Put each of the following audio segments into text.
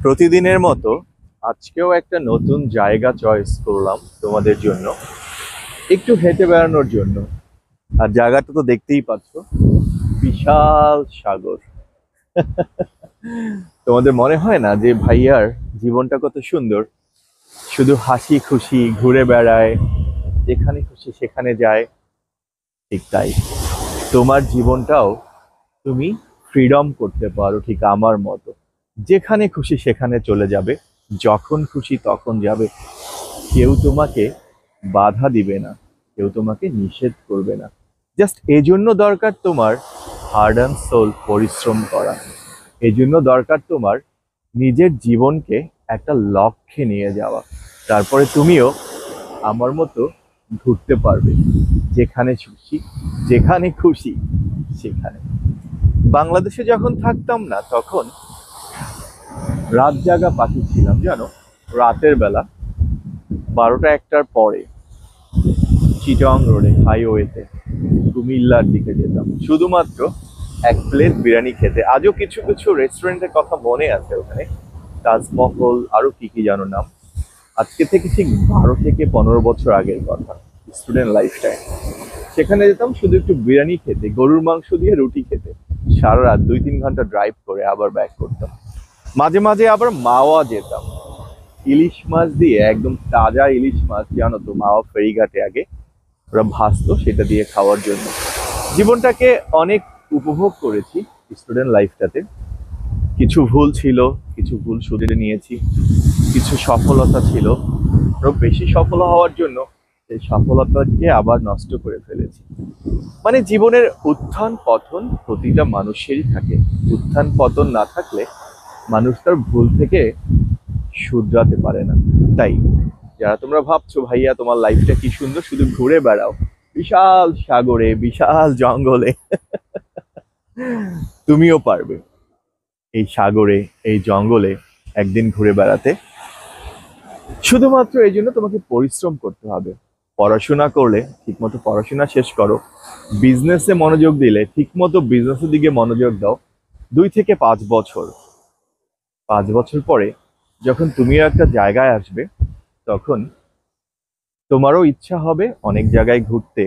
প্রতিদিনের মতো আজকেও একটা নতুন জায়গা চয়েস করলাম তোমাদের জন্য, একটু হেঁটে বেড়ানোর জন্য। আর জায়গাটা তো দেখতেই পাচ্ছ, বিশাল সাগর। তোমাদের মনে হয় না যে ভাইয়ার জীবনটা কত সুন্দর, শুধু হাসি খুশি ঘুরে বেড়ায়, যেখানে খুশি সেখানে যায়? ঠিক তাই, তোমার জীবনটাও তুমি ফ্রিডম করতে পারো ঠিক আমার মতো। যেখানে খুশি সেখানে চলে যাবে, যখন খুশি তখন যাবে। কেউ তোমাকে বাধা দিবে না, কেউ তোমাকে নিষেধ করবে না। জাস্ট এজন্য দরকার তোমার হার্ড অ্যান্ড সোল পরিশ্রম করা। এজন্য দরকার তোমার নিজের জীবনকে একটা লক্ষ্যে নিয়ে যাওয়া। তারপরে তুমিও আমার মতো ঘুরতে পারবে, যেখানে খুশি যেখানে খুশি সেখানে। বাংলাদেশে যখন থাকতাম না, তখন রাত জাগা পাখি ছিলাম জানো। রাতের বেলা 12টা 1টার পরে চিটং রোডে হাইওয়েতে কুমিল্লার দিকে যেতাম শুধুমাত্র এক প্লেট বিরিয়ানি খেতে। আজও কিছু কিছু রেস্টুরেন্টের কথা মনে আছে ওখানে, তাজমহল আরো কি কি জানো নাম। আজকে থেকে ঠিক 12 থেকে 15 বছর আগের কথা, স্টুডেন্ট লাইফটাই। সেখানে যেতাম শুধু একটু বিরিয়ানি খেতে, গরুর মাংস দিয়ে রুটি খেতে। সারা রাত 2-3 ঘন্টা ড্রাইভ করে আবার ব্যাক করতাম। মাঝে মাঝে আবার মাওয়া যেতাম, ইলিশ মাছ দিয়ে, একদম তাজা ইলিশ মাছ জানো তো, মাওয়া ফেরিঘাটে আগে ওরা ভাসতো, সেটা দিয়ে খাওয়ার জন্য। জীবনটাকে অনেক উপভোগ করেছি স্টুডেন্ট লাইফটাতে। কিছু ভুল ছিল, কিছু ভুল শুধরে নিয়েছি। কিছু সফলতা ছিল, আরো বেশি সফল হওয়ার জন্য সেই সফলতাকে আবার নষ্ট করে ফেলেছি। মানে জীবনের উত্থান পতন প্রতিটা মানুষেরই থাকে। উত্থান পতন না থাকলে মানুষ তার ভুল থেকে শুধরাতে পারে না। তাই যারা তোমরা ভাবছো ভাইয়া তোমার লাইফটা কি সুন্দর, শুধু ঘুরে বেড়াও বিশাল সাগরে বিশাল জঙ্গলে, তুমিও পারবে এই সাগরে এই জঙ্গলে একদিন ঘুরে বেড়াতে। শুধুমাত্র এই জন্য তোমাকে পরিশ্রম করতে হবে। পড়াশোনা করলে ঠিকমতো পড়াশোনা শেষ করো, বিজনেসে মনোযোগ দিলে ঠিকমতো বিজনেসের দিকে মনোযোগ দাও। 2 থেকে 5 বছর, 5 বছর পরে যখন তুমিও একটা জায়গায় আসবে, তখন তোমারও ইচ্ছা হবে অনেক জায়গায় ঘুরতে,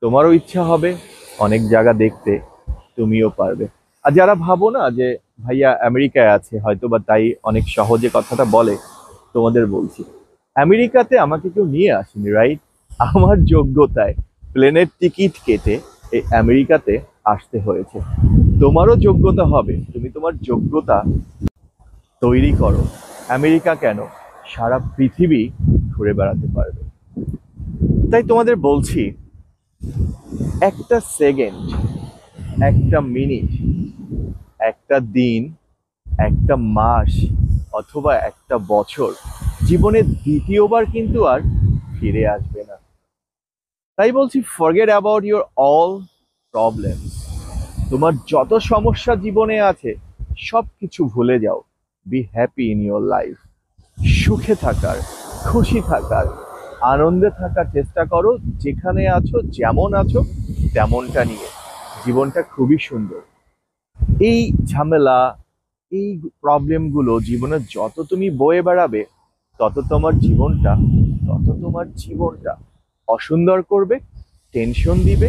তোমারও ইচ্ছা হবে অনেক জায়গা দেখতে, তুমিও পারবে। আর যারা ভাবো না যে ভাইয়া আমেরিকায় আছে হয়তো বা তাই অনেক সহজে কথাটা বলে, তোমাদের বলছি আমেরিকাতে আমাকে কেউ নিয়ে আসেনি, রাইট? আমার যোগ্যতায় প্লেনের টিকিট কেটে এই আমেরিকাতে আসতে হয়েছে। তোমারও যোগ্যতা হবে, তুমি তোমার যোগ্যতা তৈরি করো। আমেরিকা কেন, সারা পৃথিবী ঘুরে বেড়াতে পারবে। তাই তোমাদের বলছি, একটা সেকেন্ড, একটা মিনিট, একটা দিন, একটা মাস, অথবা একটা বছর জীবনে দ্বিতীয়বার কিন্তু আর ফিরে আসবে না। তাই বলছি, forget about your all problems. তোমার যত সমস্যা জীবনে আছে সব কিছু ভুলে যাও। Be happy in your life. সুখে থাকার, খুশি থাকার, আনন্দে থাকার চেষ্টা করো। যেখানে আছো, যেমন আছো তেমনটা নিয়ে। জীবনটা খুবই সুন্দর। এই ঝামেলা, এই প্রবলেমগুলো জীবনে যত তুমি বয়ে বেড়াবে, তত তোমার জীবনটা অসুন্দর করবে, টেনশন দিবে,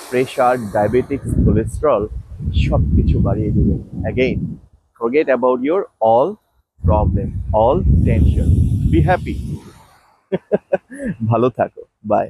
প্রেশার, ডায়াবেটিক্স, কোলেস্ট্রল সব কিছু বাড়িয়ে দিবে। Again, forget about your all problem, all tension. Be happy. ভালো থাকো, বাই।